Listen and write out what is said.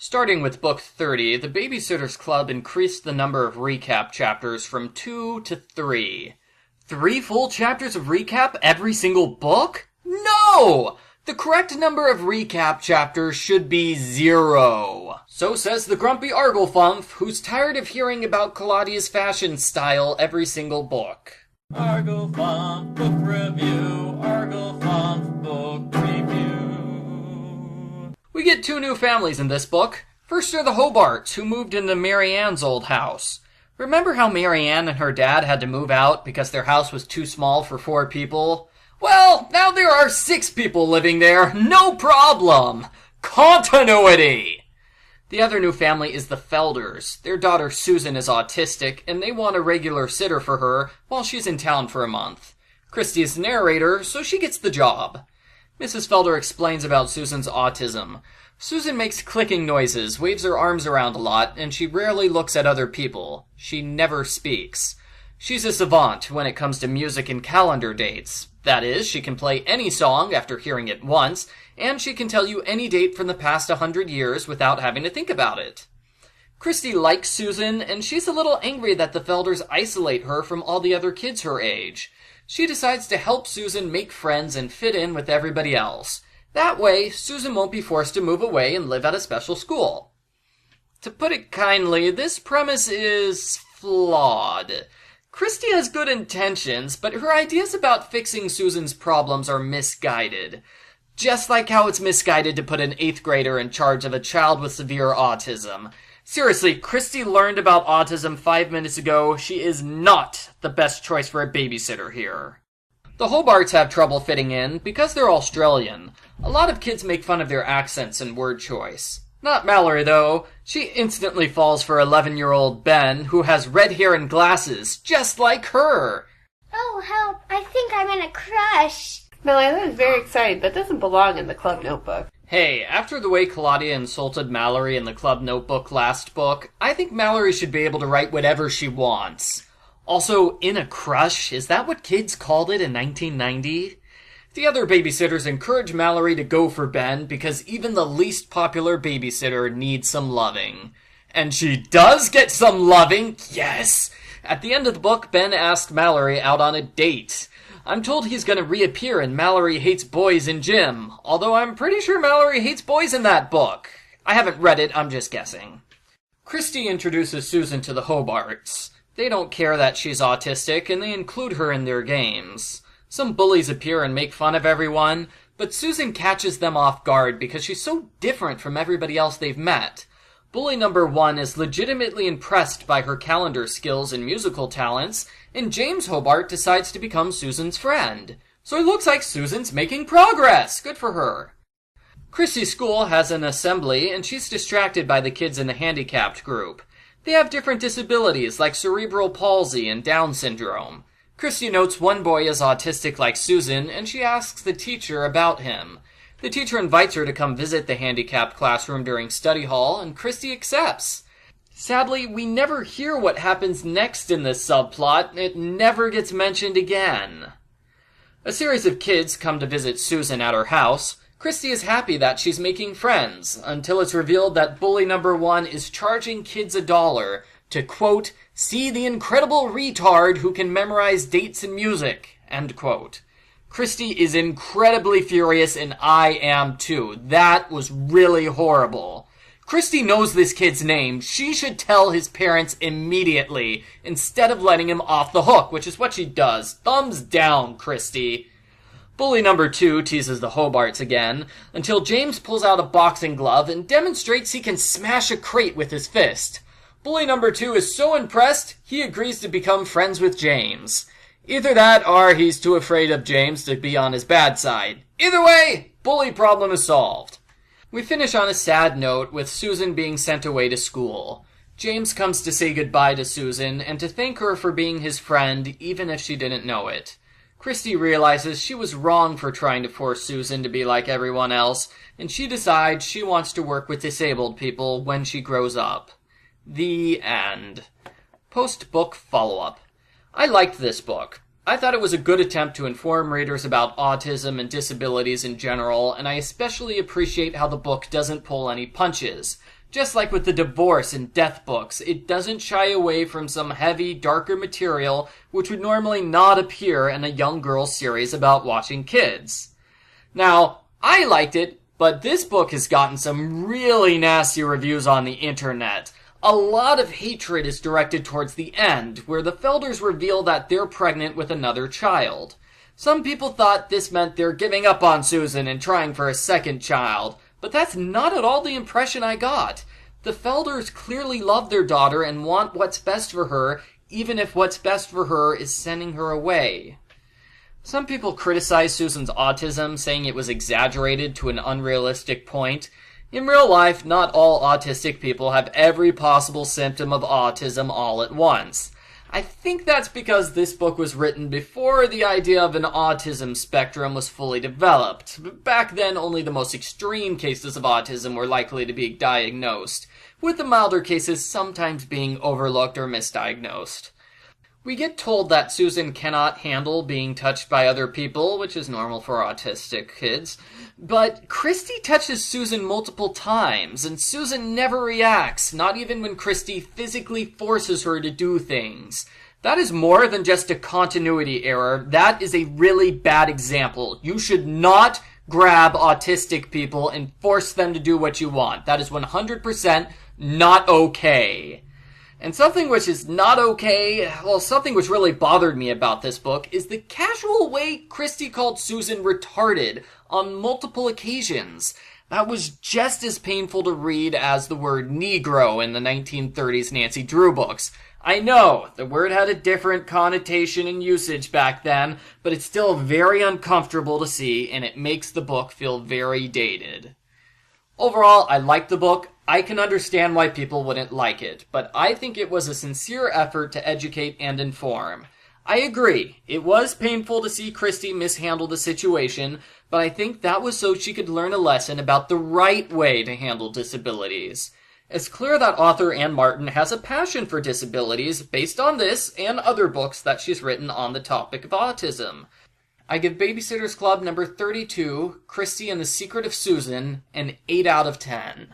Starting with Book 30, the Babysitters Club increased the number of recap chapters from 2 to 3. 3 full chapters of recap every single book? No! The correct number of recap chapters should be 0. So says the grumpy Arglefump, who's tired of hearing about Claudia's fashion style every single book. Arglefump Book Review, Arglefump Book Review. We get 2 new families in this book. First are the Hobarts, who moved into Mary Ann's old house. Remember how Mary Ann and her dad had to move out because their house was too small for 4 people? Well, now there are 6 people living there, no problem! Continuity! The other new family is the Felders. Their daughter Susan is autistic, and they want a regular sitter for her while she's in town for a month. Kristy is the narrator, so she gets the job. Mrs. Felder explains about Susan's autism. Susan makes clicking noises, waves her arms around a lot, and she rarely looks at other people. She never speaks. She's a savant when it comes to music and calendar dates. That is, she can play any song after hearing it once, and she can tell you any date from the past 100 years without having to think about it. Christy likes Susan, and she's a little angry that the Felders isolate her from all the other kids her age. She decides to help Susan make friends and fit in with everybody else. That way, Susan won't be forced to move away and live at a special school. To put it kindly, this premise is flawed. Christy has good intentions, but her ideas about fixing Susan's problems are misguided. Just like how it's misguided to put an 8th grader in charge of a child with severe autism. Seriously, Christy learned about autism 5 minutes ago. She is not the best choice for a babysitter here. The Hobarts have trouble fitting in because they're Australian. A lot of kids make fun of their accents and word choice. Not Mallory, though. She instantly falls for 11-year-old Ben, who has red hair and glasses, just like her. Oh, help. I think I'm in a crush. Mallory is very excited. That doesn't belong in the club notebook. Hey, after the way Claudia insulted Mallory in the club notebook last book, I think Mallory should be able to write whatever she wants. Also, in a crush, is that what kids called it in 1990? The other babysitters encourage Mallory to go for Ben because even the least popular babysitter needs some loving. And she does get some loving, yes! At the end of the book, Ben asked Mallory out on a date. I'm told he's going to reappear in Mallory Hates Boys in Gym, although I'm pretty sure Mallory hates boys in that book. I haven't read it, I'm just guessing. Christy introduces Susan to the Hobarts. They don't care that she's autistic, and they include her in their games. Some bullies appear and make fun of everyone, but Susan catches them off guard because she's so different from everybody else they've met. Bully number 1 is legitimately impressed by her calendar skills and musical talents, and James Hobart decides to become Susan's friend. So it looks like Susan's making progress! Good for her. Chrissy's school has an assembly, and she's distracted by the kids in the handicapped group. They have different disabilities like cerebral palsy and Down syndrome. Christy notes one boy is autistic like Susan, and she asks the teacher about him. The teacher invites her to come visit the handicapped classroom during study hall, and Christy accepts. Sadly, we never hear what happens next in this subplot. It never gets mentioned again. A series of kids come to visit Susan at her house. Christy is happy that she's making friends, until it's revealed that bully number 1 is charging kids $1 to, quote, see the incredible retard who can memorize dates and music, end quote. Christy is incredibly furious, and I am too. That was really horrible. Christy knows this kid's name. She should tell his parents immediately, instead of letting him off the hook, which is what she does. Thumbs down, Christy. Bully number 2 teases the Hobarts again, until James pulls out a boxing glove and demonstrates he can smash a crate with his fist. Bully number 2 is so impressed, he agrees to become friends with James. Either that, or he's too afraid of James to be on his bad side. Either way, bully problem is solved. We finish on a sad note with Susan being sent away to school. James comes to say goodbye to Susan and to thank her for being his friend, even if she didn't know it. Christy realizes she was wrong for trying to force Susan to be like everyone else, and she decides she wants to work with disabled people when she grows up. The end. Post-book follow-up. I liked this book. I thought it was a good attempt to inform readers about autism and disabilities in general, and I especially appreciate how the book doesn't pull any punches. Just like with the divorce and death books, it doesn't shy away from some heavy, darker material which would normally not appear in a young girl's series about watching kids. Now, I liked it, but this book has gotten some really nasty reviews on the internet. A lot of hatred is directed towards the end, where the Felders reveal that they're pregnant with another child. Some people thought this meant they're giving up on Susan and trying for a second child, but that's not at all the impression I got. The Felders clearly love their daughter and want what's best for her, even if what's best for her is sending her away. Some people criticize Susan's autism, saying it was exaggerated to an unrealistic point. In real life, not all autistic people have every possible symptom of autism all at once. I think that's because this book was written before the idea of an autism spectrum was fully developed. Back then, only the most extreme cases of autism were likely to be diagnosed, with the milder cases sometimes being overlooked or misdiagnosed. We get told that Susan cannot handle being touched by other people, which is normal for autistic kids. But Christy touches Susan multiple times, and Susan never reacts, not even when Christy physically forces her to do things. That is more than just a continuity error. That is a really bad example. You should not grab autistic people and force them to do what you want. That is 100% not okay. And something which is not okay, well, something which really bothered me about this book is the casual way Christy called Susan retarded on multiple occasions. That was just as painful to read as the word Negro in the 1930s Nancy Drew books. I know, the word had a different connotation and usage back then, but it's still very uncomfortable to see, and it makes the book feel very dated. Overall, I like the book. I can understand why people wouldn't like it, but I think it was a sincere effort to educate and inform. I agree, it was painful to see Christy mishandle the situation, but I think that was so she could learn a lesson about the right way to handle disabilities. It's clear that author Anne Martin has a passion for disabilities based on this and other books that she's written on the topic of autism. I give Babysitter's Club number 32, Christy and the Secret of Susan, an 8 out of 10.